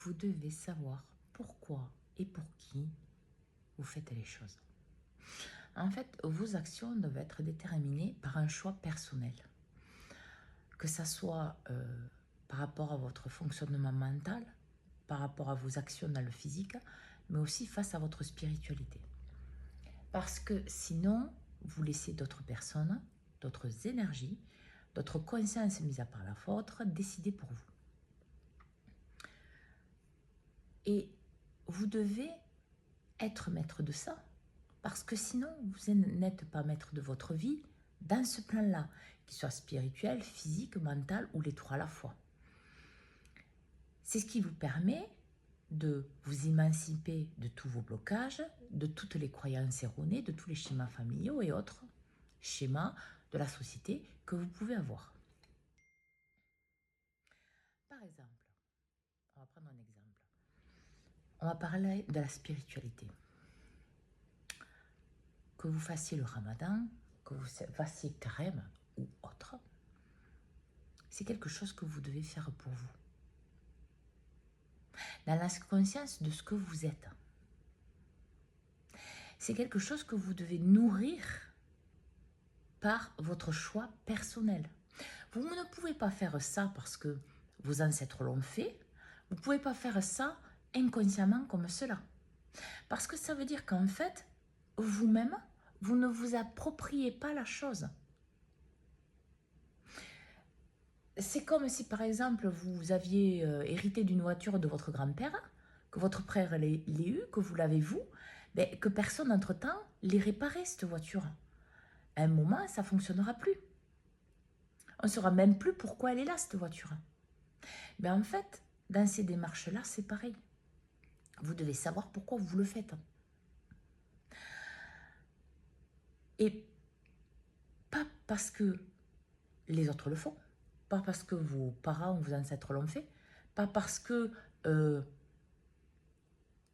Vous devez savoir pourquoi et pour qui vous faites les choses. En fait, vos actions doivent être déterminées par un choix personnel. Que ça soit par rapport à votre fonctionnement mental, par rapport à vos actions dans le physique, mais aussi face à votre spiritualité. Parce que sinon, vous laissez d'autres personnes, d'autres énergies, d'autres consciences mises à part la vôtre, décider pour vous. Et vous devez être maître de ça. Parce que sinon, vous n'êtes pas maître de votre vie dans ce plan-là, qu'il soit spirituel, physique, mental ou les trois à la fois. C'est ce qui vous permet de vous émanciper de tous vos blocages, de toutes les croyances erronées, de tous les schémas familiaux et autres schémas de la société que vous pouvez avoir. Par exemple, on va prendre un exemple. On va parler de la spiritualité. Que vous fassiez le ramadan, que vous fassiez carême ou autre, c'est quelque chose que vous devez faire pour vous. Dans la conscience de ce que vous êtes. C'est quelque chose que vous devez nourrir par votre choix personnel. Vous ne pouvez pas faire ça parce que vos ancêtres l'ont fait. Vous ne pouvez pas faire ça inconsciemment comme cela. Parce que ça veut dire qu'en fait, vous-même, vous ne vous appropriez pas la chose. C'est comme si, par exemple, vous aviez hérité d'une voiture de votre grand-père, que votre frère l'ait eu, que vous l'avez vous, mais que personne, entre-temps, l'ait réparé, cette voiture. À un moment, ça ne fonctionnera plus. On ne saura même plus pourquoi elle est là, cette voiture. Mais en fait, dans ces démarches-là, c'est pareil. Vous devez savoir pourquoi vous le faites. Et pas parce que les autres le font, pas parce que vos parents ou vos ancêtres l'ont fait, pas parce que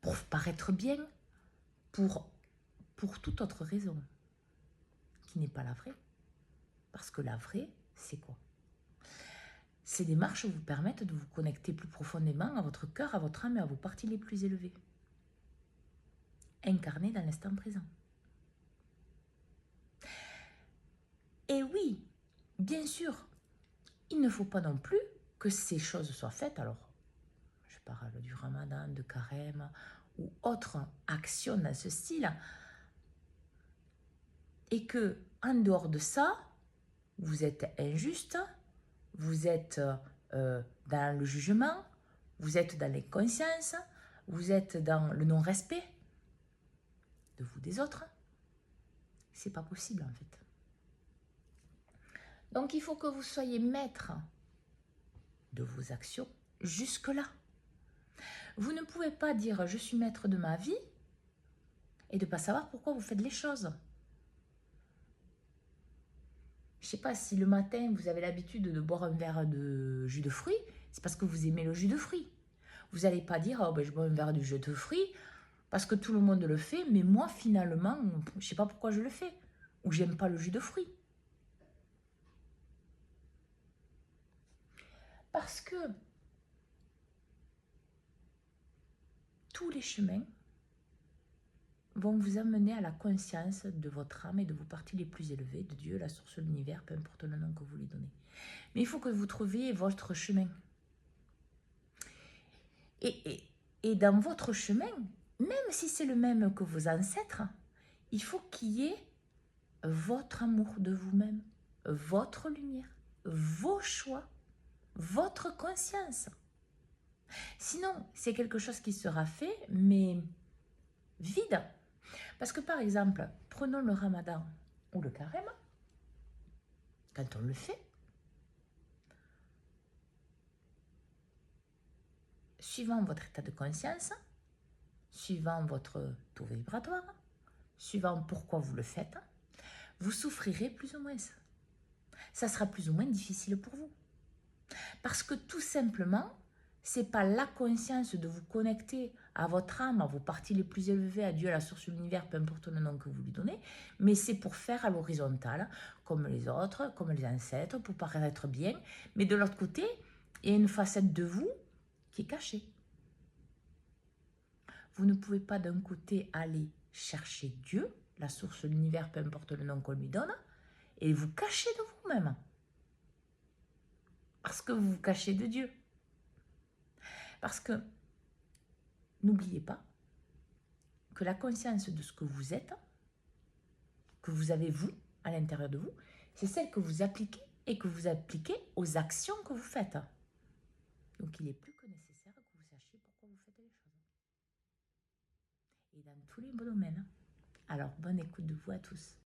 pour paraître bien, pour toute autre raison qui n'est pas la vraie. Parce que la vraie, c'est quoi? Ces démarches vous permettent de vous connecter plus profondément à votre cœur, à votre âme et à vos parties les plus élevées. Incarnées dans l'instant présent. Et oui, bien sûr, il ne faut pas non plus que ces choses soient faites. Alors, je parle du ramadan, de carême ou autre action dans ce style. Et que, en dehors de ça, vous êtes injuste, vous êtes dans le jugement, vous êtes dans l'inconscience, vous êtes dans le non-respect de vous des autres. C'est pas possible en fait. Donc il faut que vous soyez maître de vos actions jusque-là. Vous ne pouvez pas dire je suis maître de ma vie et de ne pas savoir pourquoi vous faites les choses. Je ne sais pas si le matin vous avez l'habitude de boire un verre de jus de fruits, c'est parce que vous aimez le jus de fruits. Vous n'allez pas dire oh, ben, je bois un verre de jus de fruits parce que tout le monde le fait, mais moi finalement, je ne sais pas pourquoi je le fais. Ou j'aime pas le jus de fruits. Parce que tous les chemins vont vous amener à la conscience de votre âme et de vos parties les plus élevées, de Dieu, la source de l'univers, peu importe le nom que vous lui donnez. Mais il faut que vous trouviez votre chemin. Et dans votre chemin, même si c'est le même que vos ancêtres, il faut qu'il y ait votre amour de vous-même, votre lumière, vos choix, votre conscience. Sinon, c'est quelque chose qui sera fait, mais vide. Parce que par exemple, prenons le ramadan ou le carême, quand on le fait, suivant votre état de conscience, suivant votre taux vibratoire, suivant pourquoi vous le faites, vous souffrirez plus ou moins. Ça sera plus ou moins difficile pour vous. Parce que tout simplement, c'est pas la conscience de vous connecter à votre âme, à vos parties les plus élevées, à Dieu, à la source de l'univers, peu importe le nom que vous lui donnez, mais c'est pour faire à l'horizontale, comme les autres, comme les ancêtres, pour paraître bien. Mais de l'autre côté, il y a une facette de vous qui est cachée. Vous ne pouvez pas d'un côté aller chercher Dieu, la source de l'univers, peu importe le nom qu'on lui donne, et vous cacher de vous-même. Parce que vous vous cachez de Dieu. Parce que, n'oubliez pas que la conscience de ce que vous êtes, que vous avez vous, à l'intérieur de vous, c'est celle que vous appliquez et que vous appliquez aux actions que vous faites. Donc il est plus que nécessaire que vous sachiez pourquoi vous faites les choses. Et dans tous les domaines. Alors, bonne écoute de vous à tous.